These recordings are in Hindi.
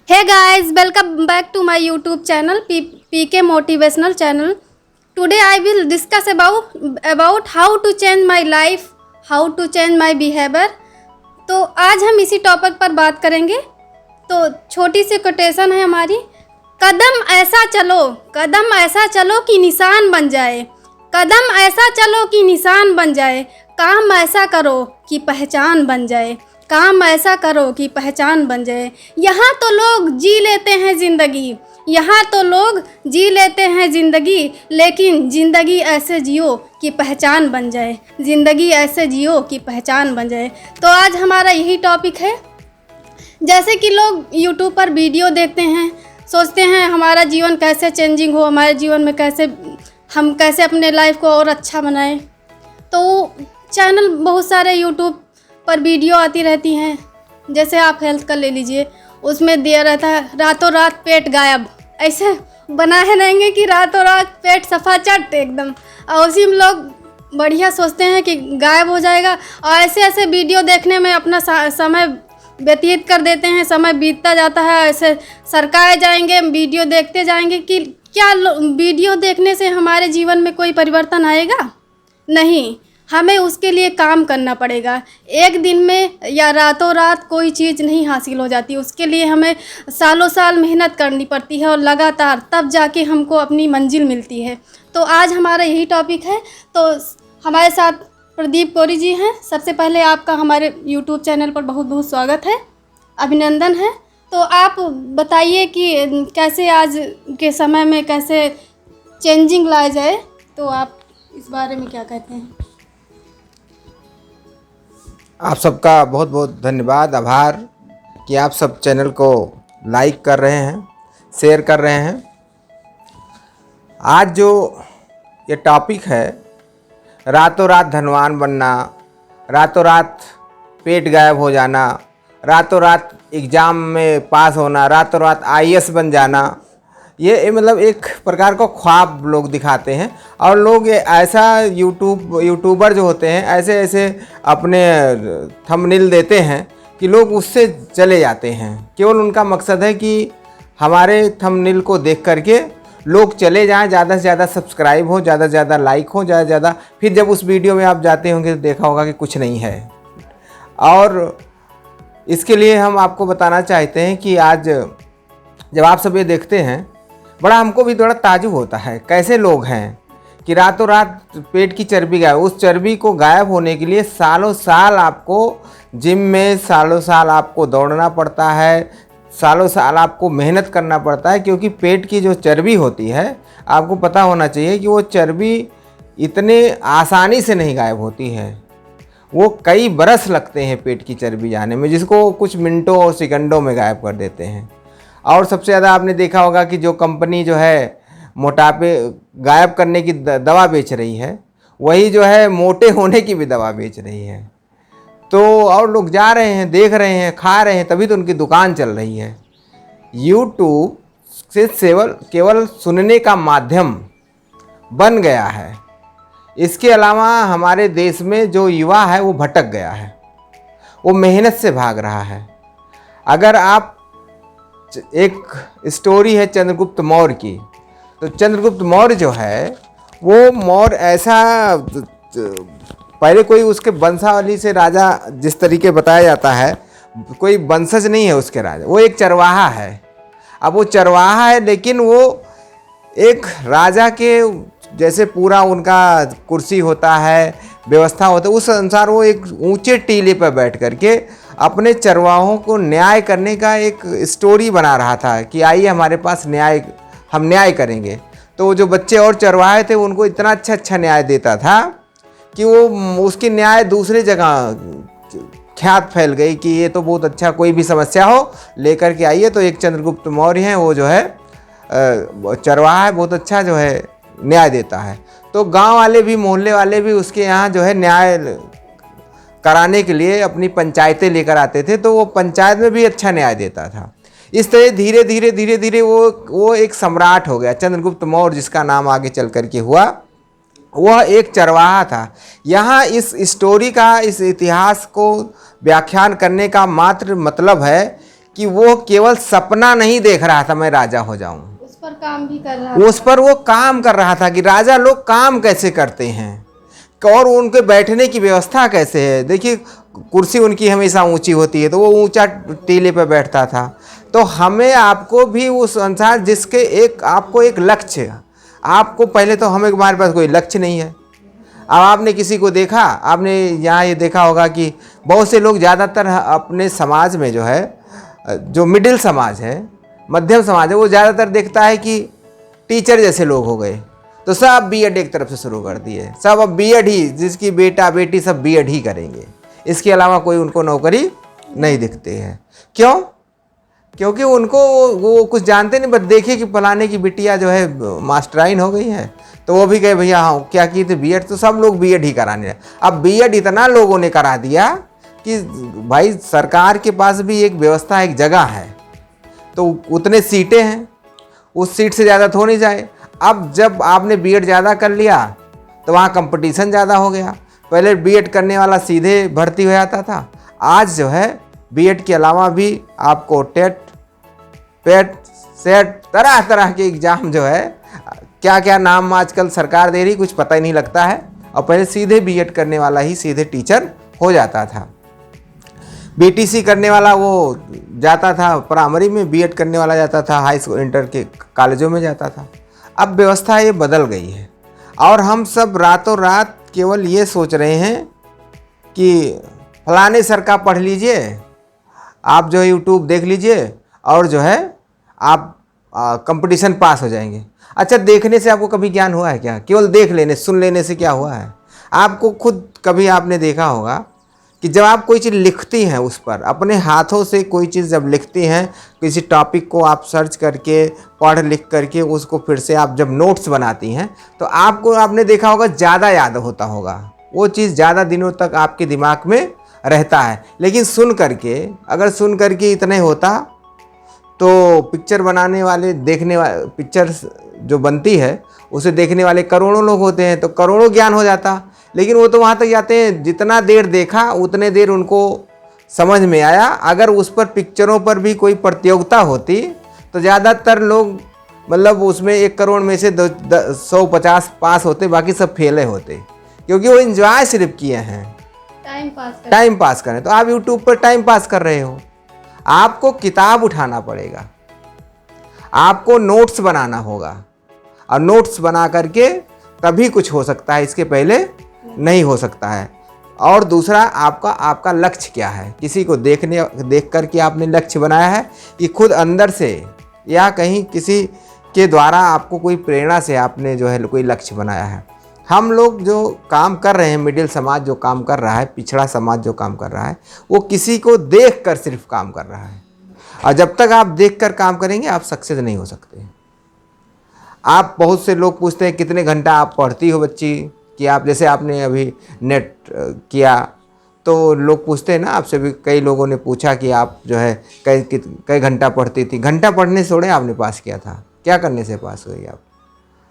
Hey guys, welcome back to my YouTube channel PK Motivational channel. Today I will discuss about how to change my life, how to change my behavior. तो आज हम इसी टॉपिक पर बात करेंगे। तो छोटी सी कोटेशन है हमारी, कदम ऐसा चलो कि निशान बन जाए, कदम ऐसा चलो कि निशान बन जाए, काम ऐसा करो कि पहचान बन जाए, काम ऐसा करो कि पहचान बन जाए। यहाँ तो लोग जी लेते हैं ज़िंदगी, यहाँ तो लोग जी लेते हैं ज़िंदगी, लेकिन ज़िंदगी ऐसे जियो कि पहचान बन जाए, ज़िंदगी ऐसे जियो कि पहचान बन जाए। तो आज हमारा यही टॉपिक है। जैसे कि लोग यूट्यूब पर वीडियो देखते हैं, सोचते हैं हमारा जीवन कैसे चेंजिंग हो, हमारे जीवन में हम कैसे अपने लाइफ को और अच्छा बनाएं। तो चैनल बहुत सारे यूट्यूब पर वीडियो आती रहती हैं। जैसे आप हेल्थ का ले लीजिए, उसमें दिया रहता है रातों रात पेट गायब, ऐसे बनाए रहेंगे कि रातों रात पेट सफ़ा चट एकदम, और उसी में लोग बढ़िया सोचते हैं कि गायब हो जाएगा, और ऐसे ऐसे वीडियो देखने में अपना समय व्यतीत कर देते हैं। समय बीतता जाता है, ऐसे सरकाए जाएंगे, वीडियो देखते जाएंगे कि क्या वीडियो देखने से हमारे जीवन में कोई परिवर्तन आएगा? नहीं, हमें उसके लिए काम करना पड़ेगा। एक दिन में या रातों रात कोई चीज़ नहीं हासिल हो जाती, उसके लिए हमें सालों साल मेहनत करनी पड़ती है और लगातार, तब जाके हमको अपनी मंजिल मिलती है। तो आज हमारा यही टॉपिक है। तो हमारे साथ प्रदीप कोरी जी हैं। सबसे पहले आपका हमारे यूट्यूब चैनल पर बहुत बहुत स्वागत है, अभिनंदन है। तो आप बताइए कि कैसे आज के समय में कैसे चेंजिंग लाया जाए, तो आप इस बारे में क्या कहते हैं? आप सबका बहुत बहुत धन्यवाद, आभार कि आप सब चैनल को लाइक कर रहे हैं, शेयर कर रहे हैं। आज जो ये टॉपिक है, रातों रात धनवान बनना, रातों रात पेट गायब हो जाना, रातों रात एग्ज़ाम में पास होना, रातों रात आईएएस बन जाना, ये मतलब एक प्रकार का ख्वाब लोग दिखाते हैं। और लोग ऐसा यूट्यूबर जो होते हैं ऐसे ऐसे अपने थंबनेल देते हैं कि लोग उससे चले जाते हैं। केवल उनका मकसद है कि हमारे थंबनेल को देख करके लोग चले जाएं, ज़्यादा से ज़्यादा सब्सक्राइब हो, ज़्यादा से ज़्यादा लाइक हो, ज़्यादा से ज़्यादा। फिर जब उस वीडियो में आप जाते होंगे तो देखा होगा कि कुछ नहीं है। और इसके लिए हम आपको बताना चाहते हैं कि आज जब आप सब ये देखते हैं, बड़ा हमको भी थोड़ा ताजुब होता है कैसे लोग हैं कि रातों रात पेट की चर्बी गायब। उस चर्बी को गायब होने के लिए सालों साल आपको जिम में, सालों साल आपको दौड़ना पड़ता है, सालों साल आपको मेहनत करना पड़ता है। क्योंकि पेट की जो चर्बी होती है, आपको पता होना चाहिए कि वो चर्बी इतने आसानी से नहीं गायब होती है। वो कई बरस लगते हैं पेट की चर्बी जाने में, जिसको कुछ मिनटों और सेकंडों में गायब कर देते हैं। और सबसे ज़्यादा आपने देखा होगा कि जो कंपनी जो है मोटापे गायब करने की दवा बेच रही है, वही जो है मोटे होने की भी दवा बेच रही है। तो और लोग जा रहे हैं, देख रहे हैं, खा रहे हैं, तभी तो उनकी दुकान चल रही है। यूट्यूब से केवल सुनने का माध्यम बन गया है। इसके अलावा हमारे देश में जो युवा है वो भटक गया है, वो मेहनत से भाग रहा है। अगर आप, एक स्टोरी है चंद्रगुप्त मौर्य की, तो चंद्रगुप्त मौर्य जो है वो मौर्य ऐसा, पहले कोई उसके वंशावली से राजा जिस तरीके बताया जाता है, कोई वंशज नहीं है उसके राजा, वो एक चरवाहा है। अब वो चरवाहा है, लेकिन वो एक राजा के जैसे पूरा उनका कुर्सी होता है, व्यवस्था होता है, उस अनुसार वो एक ऊंचे टीले पर बैठ करके अपने चरवाहों को न्याय करने का एक स्टोरी बना रहा था कि आइए हमारे पास हम न्याय करेंगे। तो जो बच्चे और चरवाहे थे उनको इतना अच्छा न्याय देता था कि वो उसकी न्याय दूसरी जगह ख्यात फैल गई कि ये तो बहुत अच्छा, कोई भी समस्या हो लेकर के आइए। तो एक चंद्रगुप्त मौर्य हैं, वो जो है चरवाहा है, बहुत अच्छा जो है न्याय देता है। तो गांव वाले भी, मोहल्ले वाले भी उसके यहाँ जो है न्याय कराने के लिए अपनी पंचायतें लेकर आते थे, तो वो पंचायत में भी अच्छा न्याय देता था। इस तरह धीरे धीरे वो एक सम्राट हो गया। चंद्रगुप्त मौर्य जिसका नाम आगे चल कर के हुआ, वह एक चरवाहा था। यहाँ इस स्टोरी का, इस इतिहास को व्याख्यान करने का मात्र मतलब है कि वो केवल सपना नहीं देख रहा था मैं राजा हो जाऊं, उस पर काम भी कर रहा उस पर वो काम कर रहा था कि राजा लोग काम कैसे करते हैं और उनके बैठने की व्यवस्था कैसे है। देखिए कुर्सी उनकी हमेशा ऊंची होती है, तो वो ऊंचा टीले पर बैठता था। तो हमें आपको भी उस अनुसार जिसके आपको एक लक्ष्य, आपको पहले तो हमें हमारे पास कोई लक्ष्य नहीं है। अब आपने किसी को देखा, आपने यहाँ ये देखा होगा कि बहुत से लोग ज़्यादातर अपने समाज में जो है, जो मिडिल समाज है, मध्यम समाज है, वो ज़्यादातर देखता है कि टीचर जैसे लोग हो गए तो सब बीएड एक तरफ से शुरू कर दिए, सब अब बीएड ही, जिसकी बेटा बेटी सब बीएड ही करेंगे, इसके अलावा कोई उनको नौकरी नहीं दिखते हैं। क्यों? क्योंकि उनको वो कुछ जानते नहीं, बस देखे कि फलाने की बिटिया जो है मास्टराइन हो गई है तो वो भी कहे भैया हाँ क्या की थी बीएड, तो सब लोग बीएड ही कराने लगे। अब बीएड इतना लोगों ने करा दिया कि भाई सरकार के पास भी एक व्यवस्था, एक जगह है, तो उतने सीटें हैं, उस सीट से ज़्यादा तो हो नहीं जाए। अब जब आपने बीएड ज़्यादा कर लिया तो वहाँ कंपटीशन ज़्यादा हो गया। पहले बीएड करने वाला सीधे भर्ती हो जाता था, आज जो है बीएड के अलावा भी आपको टेट, पेट, सेट, तरह तरह के एग्ज़ाम जो है, क्या क्या नाम आजकल सरकार दे रही कुछ पता ही नहीं लगता है। और पहले सीधे बीएड करने वाला ही सीधे टीचर हो जाता था, बीटीसी करने वाला वो जाता था प्राइमरी में, बीएड करने वाला जाता था हाई स्कूल इंटर के कॉलेजों में जाता था। अब व्यवस्था ये बदल गई है और हम सब रातों रात केवल ये सोच रहे हैं कि फलाने सर का पढ़ लीजिए, आप जो है यूट्यूब देख लीजिए और जो है आप कंपटीशन पास हो जाएंगे। अच्छा, देखने से आपको कभी ज्ञान हुआ है क्या? केवल देख लेने, सुन लेने से क्या हुआ है? आपको खुद कभी आपने देखा होगा कि जब आप कोई चीज़ लिखती हैं, उस पर अपने हाथों से कोई चीज़ जब लिखती हैं, किसी टॉपिक को आप सर्च करके पढ़ लिख करके उसको फिर से आप जब नोट्स बनाती हैं तो आपको, आपने देखा होगा, ज़्यादा याद होता होगा, वो चीज़ ज़्यादा दिनों तक आपके दिमाग में रहता है। लेकिन सुन करके, अगर सुन करके इतने होता तो पिक्चर बनाने वाले, देखने वाले, पिक्चर जो बनती है उसे देखने वाले करोड़ों लोग होते हैं तो करोड़ों ज्ञान हो जाता। लेकिन वो तो वहाँ तक जाते हैं जितना देर देखा उतने देर उनको समझ में आया। अगर उस पर पिक्चरों पर भी कोई प्रतियोगिता होती तो ज़्यादातर लोग, मतलब उसमें 1 करोड़ में से 150 पास होते, बाकी सब फेले होते, क्योंकि वो एंजॉय सिर्फ किए हैं, टाइम पास करें। तो आप यूट्यूब पर टाइम पास कर रहे हो, आपको किताब उठाना पड़ेगा, आपको नोट्स बनाना होगा और नोट्स बना करके तभी कुछ हो सकता है, इसके पहले नहीं हो सकता है। और दूसरा, आपका लक्ष्य क्या है? किसी को देख करके आपने लक्ष्य बनाया है कि खुद अंदर से या कहीं किसी के द्वारा आपको कोई प्रेरणा से आपने जो है कोई लक्ष्य बनाया है? हम लोग जो काम कर रहे हैं, मिडिल समाज जो काम कर रहा है, पिछड़ा समाज जो काम कर रहा है, वो किसी को देख कर सिर्फ काम कर रहा है। और जब तक आप देख कर काम करेंगे आप सक्सेस नहीं हो सकते। आप, बहुत से लोग पूछते हैं कितने घंटा आप पढ़ती हो बच्ची, कि आप, जैसे आपने अभी नेट किया तो लोग पूछते हैं ना आपसे भी, कई लोगों ने पूछा कि आप जो है कई घंटा पढ़ती थी। घंटा पढ़ने से थोड़े आपने पास किया था, क्या करने से पास हुई आप?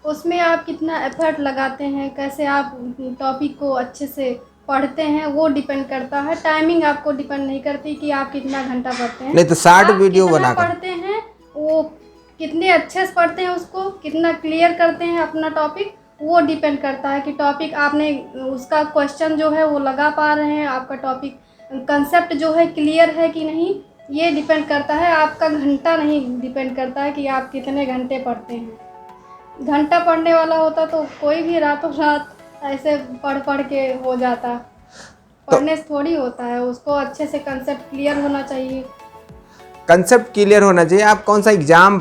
उसमें आप कितना एफर्ट लगाते हैं, कैसे आप टॉपिक को अच्छे से पढ़ते हैं, वो डिपेंड करता है। टाइमिंग आपको डिपेंड नहीं करती कि आप कितना घंटा पढ़ते हैं। नहीं तो 60 वीडियो बनाकर पढ़ते हैं, वो कितने अच्छे से पढ़ते हैं, उसको कितना क्लियर करते हैं अपना टॉपिक, वो डिपेंड करता है कि टॉपिक आपने, उसका क्वेश्चन जो है वो लगा पा रहे हैं, आपका टॉपिक कंसेप्ट जो है क्लियर है कि नहीं, ये डिपेंड करता है। आपका घंटा नहीं डिपेंड करता है कि आप कितने घंटे पढ़ते हैं। घंटा पढ़ने वाला होता तो कोई भी रातों रात ऐसे पढ़ के हो जाता, पढ़ने से थोड़ी होता है, उसको अच्छे से कंसेप्ट क्लियर होना चाहिए। कंसेप्ट क्लियर होना चाहिए। आप कौन सा एग्ज़ाम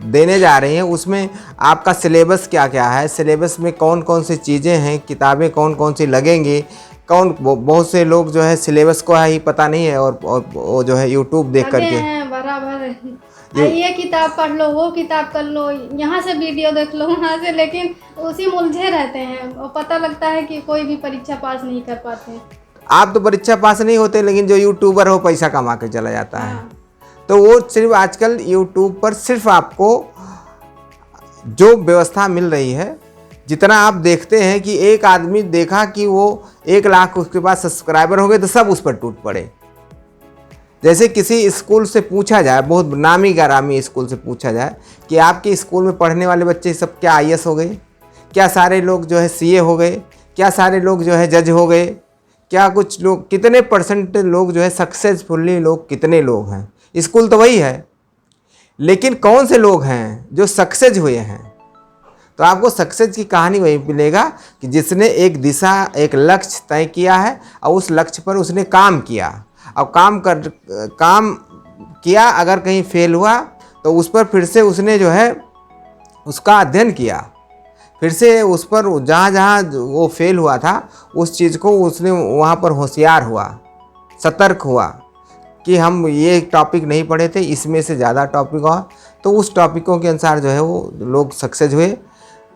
देने जा रहे हैं, उसमें आपका सिलेबस क्या क्या है, सिलेबस में कौन कौन सी चीज़ें हैं, किताबें कौन कौन सी लगेंगी, बहुत से लोग जो है सिलेबस को ही पता नहीं है और वो जो है यूट्यूब देख करके बराबर ये किताब पढ़ लो, वो किताब कर लो, यहाँ से वीडियो देख लो, वहाँ से, लेकिन उसी में उलझे रहते हैं और पता लगता है कि कोई भी परीक्षा पास नहीं कर पाते। आप तो परीक्षा पास नहीं होते, लेकिन जो यूट्यूबर हो पैसा कमा के चला जाता है। तो वो सिर्फ आजकल यूट्यूब पर सिर्फ आपको जो व्यवस्था मिल रही है, जितना आप देखते हैं कि एक आदमी देखा कि वो 1 लाख उसके पास सब्सक्राइबर हो गए तो सब उस पर टूट पड़े। जैसे किसी स्कूल से पूछा जाए, बहुत नामी गिरामी स्कूल से पूछा जाए कि आपके स्कूल में पढ़ने वाले बच्चे सब क्या आईएएस हो गए, क्या सारे लोग जो है सीए हो गए, क्या सारे लोग जो है जज हो गए, क्या कुछ लोग, कितने परसेंट लोग जो है सक्सेसफुली लोग कितने लोग हैं। स्कूल तो वही है, लेकिन कौन से लोग हैं जो सक्सेस हुए हैं। तो आपको सक्सेस की कहानी वही मिलेगा कि जिसने एक दिशा, एक लक्ष्य तय किया है और उस लक्ष्य पर उसने काम किया। अब काम किया, अगर कहीं फेल हुआ तो उस पर फिर से उसने जो है उसका अध्ययन किया, फिर से उस पर जहाँ जहाँ वो फेल हुआ था उस चीज़ को उसने वहाँ पर होशियार हुआ, सतर्क हुआ कि हम ये टॉपिक नहीं पढ़े थे, इसमें से ज़्यादा टॉपिक हुआ, तो उस टॉपिकों के अनुसार जो है वो लोग सक्सेस हुए।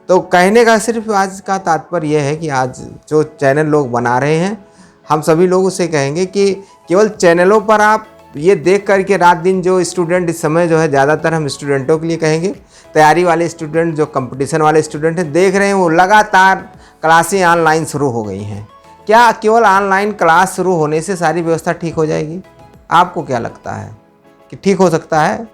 तो कहने का सिर्फ आज का तात्पर्य यह है कि आज जो चैनल लोग बना रहे हैं, हम सभी लोग उसे कहेंगे कि केवल चैनलों पर आप ये देख करके रात दिन जो स्टूडेंट इस समय जो है, ज़्यादातर हम स्टूडेंटों के लिए कहेंगे, तैयारी वाले स्टूडेंट, जो कंपटीशन वाले स्टूडेंट हैं, देख रहे हैं वो लगातार क्लासें ऑनलाइन शुरू हो गई हैं। क्या केवल ऑनलाइन क्लास शुरू होने से सारी व्यवस्था ठीक हो जाएगी? आपको क्या लगता है कि ठीक हो सकता है?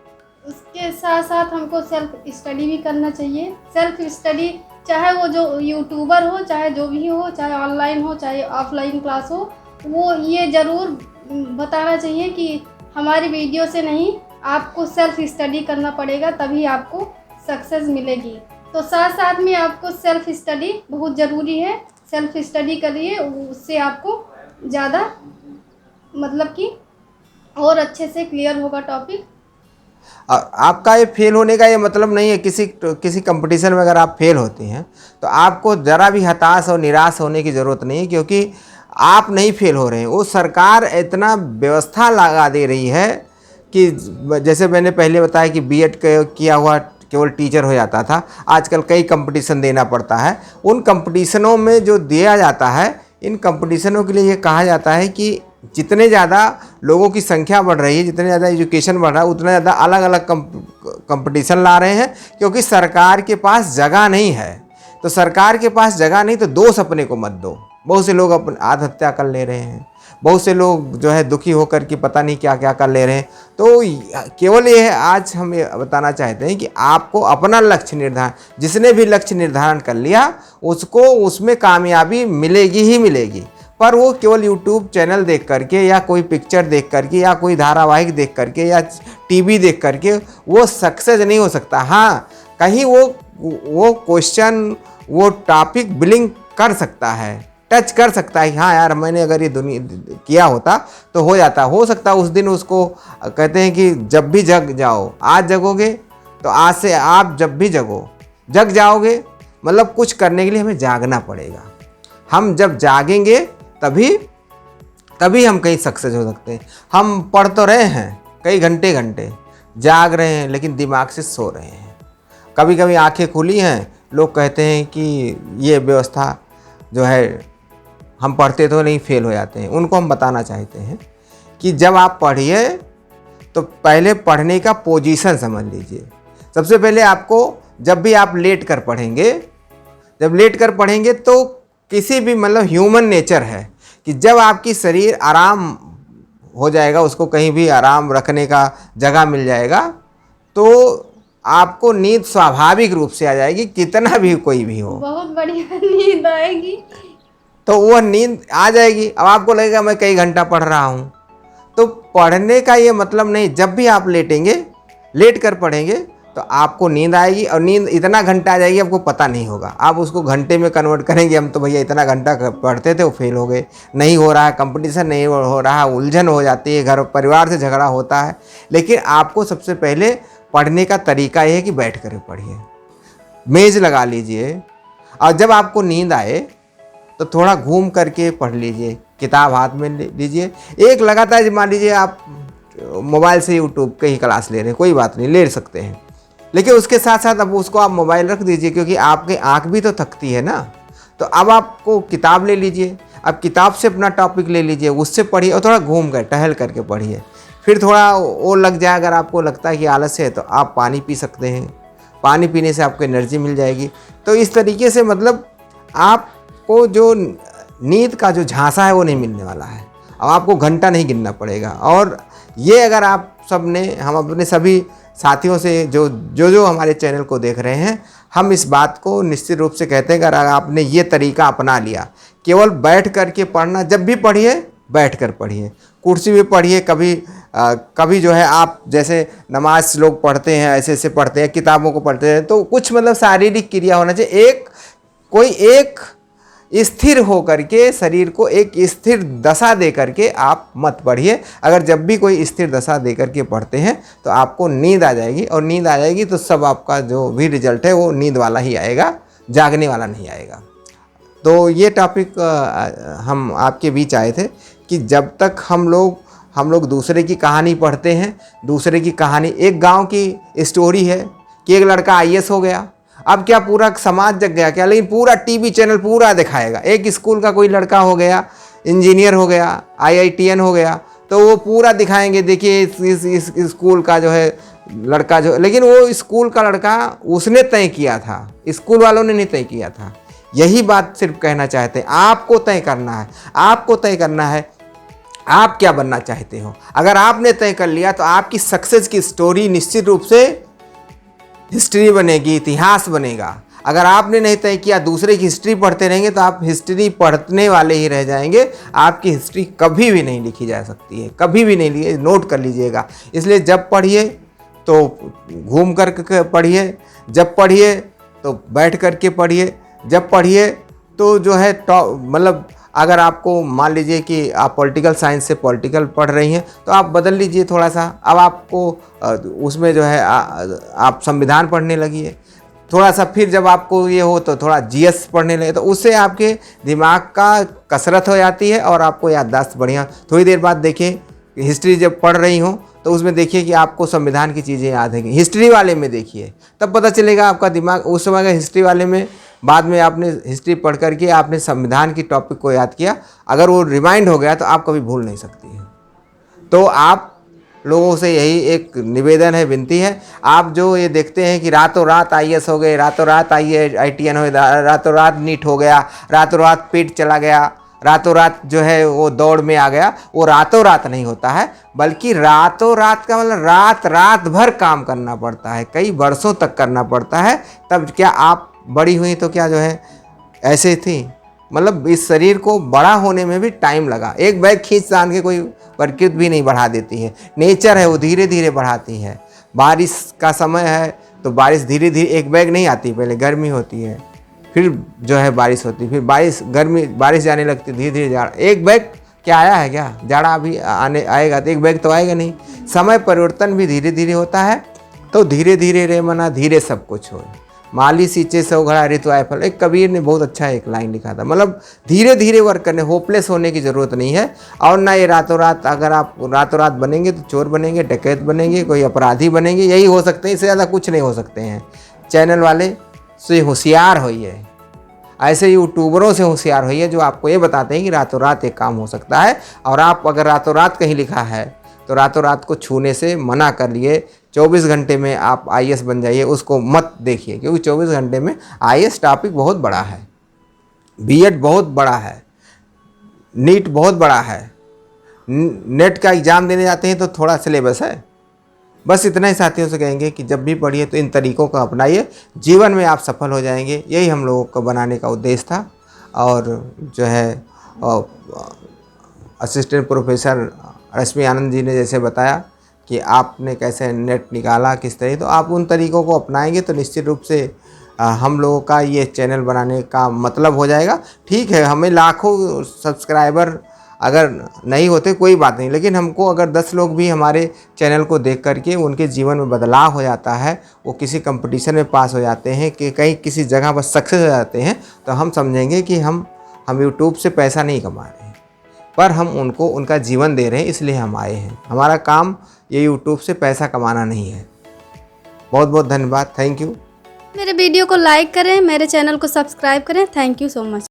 उसके साथ साथ हमको सेल्फ स्टडी भी करना चाहिए। सेल्फ स्टडी, चाहे वो जो यूट्यूबर हो, चाहे जो भी हो, चाहे ऑनलाइन हो, चाहे ऑफलाइन क्लास हो, वो ये ज़रूर बताना चाहिए कि हमारी वीडियो से नहीं, आपको सेल्फ स्टडी करना पड़ेगा, तभी आपको सक्सेस मिलेगी। तो साथ साथ में आपको सेल्फ स्टडी बहुत ज़रूरी है। सेल्फ स्टडी करिए, उससे आपको ज़्यादा मतलब कि और अच्छे से क्लियर होगा टॉपिक। आपका ये फेल होने का ये मतलब नहीं है, किसी कंपटीशन में अगर आप फेल होती हैं तो आपको ज़रा भी हताश और निराश होने की ज़रूरत नहीं है, क्योंकि आप नहीं फेल हो रहे हैं। वो सरकार इतना व्यवस्था लगा दे रही है कि जैसे मैंने पहले बताया कि बीएड किया हुआ केवल टीचर हो जाता था, आजकल कई कंपटीशन देना पड़ता है। उन कंपटीशनों में जो दिया जाता है, इन कंपटीशनों के लिए ये कहा जाता है कि जितने ज़्यादा लोगों की संख्या बढ़ रही है, जितने ज़्यादा एजुकेशन बढ़ रहा है, उतना ज़्यादा अलग अलग कंपटीशन ला रहे हैं, क्योंकि सरकार के पास जगह नहीं है। तो सरकार के पास जगह नहीं तो दोष अपने को मत दो। बहुत से लोग अपनी आत्महत्या कर ले रहे हैं, बहुत से लोग जो है दुखी होकर के पता नहीं क्या क्या कर ले रहे हैं। तो केवल ये है, आज हम ये बताना चाहते हैं कि आपको अपना लक्ष्य निर्धारण, जिसने भी लक्ष्य निर्धारण कर लिया उसको उसमें कामयाबी मिलेगी ही मिलेगी। पर वो केवल यूट्यूब चैनल देख करके या कोई पिक्चर देख करके या कोई धारावाहिक देख करके या टीवी देख करके वो सक्सेस नहीं हो सकता। हाँ, कहीं वो क्वेश्चन, वो टॉपिक बिलिंग कर सकता है, टच कर सकता है। हाँ यार, मैंने अगर ये दुनिया किया होता तो हो जाता, हो सकता उस दिन उसको कहते हैं कि जब भी जग जाओ, आज जगोगे तो आज से आप जब भी जग जाओगे, मतलब कुछ करने के लिए हमें जागना पड़ेगा। हम जब जागेंगे तभी हम कहीं सक्सेस हो सकते हैं। हम पढ़ तो रहे हैं कई घंटे जाग रहे हैं, लेकिन दिमाग से सो रहे हैं। कभी कभी आंखें खुली हैं, लोग कहते हैं कि ये व्यवस्था जो है, हम पढ़ते तो नहीं, फेल हो जाते हैं। उनको हम बताना चाहते हैं कि जब आप पढ़िए तो पहले पढ़ने का पोजीशन समझ लीजिए। सबसे पहले आपको, जब भी आप लेट कर पढ़ेंगे तो किसी भी, मतलब ह्यूमन नेचर है कि जब आपकी शरीर आराम हो जाएगा, उसको कहीं भी आराम रखने का जगह मिल जाएगा, तो आपको नींद स्वाभाविक रूप से आ जाएगी, कितना भी कोई भी हो। बहुत बढ़िया नींद आएगी, तो वह नींद आ जाएगी। अब आपको लगेगा मैं कई घंटा पढ़ रहा हूँ, तो पढ़ने का ये मतलब नहीं। जब भी आप लेट कर पढ़ेंगे तो आपको नींद आएगी, और नींद इतना घंटा आ जाएगी आपको पता नहीं होगा। आप उसको घंटे में कन्वर्ट करेंगे, हम तो भैया इतना घंटा पढ़ते थे, वो फेल हो गए, नहीं हो रहा है, कंपटीशन नहीं हो रहा है, उलझन हो जाती है, घर परिवार से झगड़ा होता है। लेकिन आपको सबसे पहले पढ़ने का तरीका ये है कि बैठ कर पढ़िए, मेज़ लगा लीजिए, और जब आपको नींद आए तो थोड़ा घूम करके पढ़ लीजिए, किताब हाथ में लीजिए। एक लगातार, मान लीजिए आप मोबाइल से यूट्यूब की ही क्लास ले रहे हैं, कोई बात नहीं, ले सकते हैं, लेकिन उसके साथ साथ अब उसको आप मोबाइल रख दीजिए, क्योंकि आपकी आँख भी तो थकती है ना। तो अब आपको किताब ले लीजिए, अब किताब से अपना टॉपिक ले लीजिए, उससे पढ़िए, और थोड़ा घूम कर टहल करके पढ़िए। फिर थोड़ा वो लग जाए, अगर आपको लगता है कि आलस है, तो आप पानी पी सकते हैं, पानी पीने से आपको एनर्जी मिल जाएगी। तो इस तरीके से, मतलब आपको जो नींद का जो झांसा है वो नहीं मिलने वाला है। अब आपको घंटा नहीं गिनना पड़ेगा, और ये अगर आप सब ने, हम अपने सभी साथियों से जो हमारे चैनल को देख रहे हैं, हम इस बात को निश्चित रूप से कहते हैं कि अगर आपने ये तरीका अपना लिया, केवल बैठ कर के पढ़ना, जब भी पढ़िए बैठ कर पढ़िए, कुर्सी में पढ़िए, कभी जो है आप जैसे नमाज लोग पढ़ते हैं ऐसे ऐसे पढ़ते हैं, किताबों को पढ़ते हैं, तो कुछ मतलब शारीरिक क्रिया होना चाहिए। कोई एक स्थिर हो करके, शरीर को एक स्थिर दशा दे करके आप मत पढ़िए। अगर जब भी कोई स्थिर दशा दे करके पढ़ते हैं तो आपको नींद आ जाएगी, और नींद आ जाएगी तो सब आपका जो भी रिजल्ट है वो नींद वाला ही आएगा, जागने वाला नहीं आएगा। तो ये टॉपिक हम आपके बीच आए थे कि जब तक हम लोग दूसरे की कहानी पढ़ते हैं, दूसरे की कहानी, एक गांव की स्टोरी है कि एक लड़का आईएएस हो गया। अब क्या पूरा समाज जग गया क्या? लेकिन पूरा टीवी चैनल पूरा दिखाएगा। एक स्कूल का कोई लड़का हो गया, इंजीनियर हो गया, आईआईटीएन हो गया, तो वो पूरा दिखाएंगे, देखिए इस स्कूल का जो है लड़का जो, लेकिन वो स्कूल का लड़का उसने तय किया था, स्कूल वालों ने नहीं तय किया था। यही बात सिर्फ कहना चाहते हैं, आपको तय करना है, आपको तय करना है आप क्या बनना चाहते हो। अगर आपने तय कर लिया तो आपकी सक्सेस की स्टोरी निश्चित रूप से हिस्ट्री बनेगी, इतिहास बनेगा। अगर आपने नहीं तय किया, दूसरे की हिस्ट्री पढ़ते रहेंगे तो आप हिस्ट्री पढ़ने वाले ही रह जाएंगे। आपकी हिस्ट्री कभी भी नहीं लिखी जा सकती है, कभी भी नहीं लिखी, नोट कर लीजिएगा। इसलिए जब पढ़िए तो घूम कर पढ़िए, जब पढ़िए तो बैठ कर के पढ़िए, जब पढ़िए तो जो है मतलब अगर आपको मान लीजिए कि आप पॉलिटिकल साइंस से पॉलिटिकल पढ़ रही हैं तो आप बदल लीजिए थोड़ा सा। अब आपको उसमें जो है आप संविधान पढ़ने लगिए थोड़ा सा। फिर जब आपको ये हो तो थोड़ा जीएस पढ़ने लगे, तो उससे आपके दिमाग का कसरत हो जाती है और आपको याददाश्त बढ़िया। थोड़ी देर बाद देखिए हिस्ट्री जब पढ़ रही हो तो उसमें देखिए कि आपको संविधान की चीज़ें याद है। हिस्ट्री वाले में देखिए, तब पता चलेगा आपका दिमाग उस समय का। हिस्ट्री वाले में बाद में आपने हिस्ट्री पढ़ करके आपने संविधान की टॉपिक को याद किया, अगर वो रिमाइंड हो गया तो आप कभी भूल नहीं सकती है। तो आप लोगों से यही एक निवेदन है, विनती है, आप जो ये देखते हैं कि रातों रात आईएएस हो गए, रातों रात आईआईटीएन हो गया, रातों रात नीट हो गया, रातों रात पेट चला गया, रातों रात जो है वो दौड़ में आ गया, वो रातों रात नहीं होता है, बल्कि रातों रात का मतलब रात भर काम करना पड़ता है, कई वर्षों तक करना पड़ता है। तब क्या आप बड़ी हुई तो क्या जो है ऐसे थी, मतलब इस शरीर को बड़ा होने में भी टाइम लगा। एक बैग खींच तान के कोई प्रकृति भी नहीं बढ़ा देती है, नेचर है वो धीरे धीरे बढ़ाती है। बारिश का समय है तो बारिश धीरे धीरे, एक बैग नहीं आती, पहले गर्मी होती है फिर जो है बारिश होती है, फिर बारिश जाने लगती, धीरे धीरे जाड़ा। एक बैग क्या आया है क्या? जाड़ा अभी आएगा तो एक बैग तो आएगा नहीं। समय परिवर्तन भी धीरे धीरे होता है, तो धीरे धीरे रे मना धीरे सब कुछ हो। माली सींचे सौ घड़ा ऋतु आए फल, एक कबीर ने बहुत अच्छा एक लाइन लिखा था। मतलब धीरे धीरे वर्क करने, होपलेस होने की ज़रूरत नहीं है। और ना ये रातों रात, अगर आप रातों रात बनेंगे तो चोर बनेंगे, डकैत बनेंगे, कोई अपराधी बनेंगे, यही हो सकते हैं, इससे ज़्यादा कुछ नहीं हो सकते हैं। चैनल वाले से होशियार होइए, ऐसे यूट्यूबरों से होशियार होइए जो आपको ये बताते हैं कि रातों रात एक काम हो सकता है। और आप अगर रातों रात कहीं लिखा है तो रातों रात को छूने से मना कर लिए। 24 घंटे में आप आईएएस बन जाइए, उसको मत देखिए, क्योंकि 24 घंटे में आईएएस टॉपिक बहुत बड़ा है, बीएड बहुत बड़ा है, नीट बहुत बड़ा है, नेट का एग्ज़ाम देने जाते हैं तो थोड़ा सिलेबस है। बस इतना ही साथियों से कहेंगे कि जब भी पढ़िए तो इन तरीक़ों को अपनाइए, जीवन में आप सफल हो जाएंगे। यही हम लोगों को बनाने का उद्देश्य था। और जो है असिस्टेंट प्रोफेसर रश्मि आनंद जी ने जैसे बताया कि आपने कैसे नेट निकाला, किस तरह, तो आप उन तरीक़ों को अपनाएंगे तो निश्चित रूप से हम लोगों का ये चैनल बनाने का मतलब हो जाएगा। ठीक है, हमें लाखों सब्सक्राइबर अगर नहीं होते कोई बात नहीं, लेकिन हमको अगर 10 लोग भी हमारे चैनल को देख करके उनके जीवन में बदलाव हो जाता है, वो किसी कंपटीशन में पास हो जाते हैं, कि कहीं किसी जगह पर सक्सेस हो जाते हैं, तो हम समझेंगे कि हम यूट्यूब से पैसा नहीं कमा रहे हैं, पर हम उनको उनका जीवन दे रहे हैं, इसलिए हम आए हैं। हमारा काम ये यूट्यूब से पैसा कमाना नहीं है। बहुत बहुत धन्यवाद, थैंक यू। मेरे वीडियो को लाइक करें, मेरे चैनल को सब्सक्राइब करें। Thank you so much.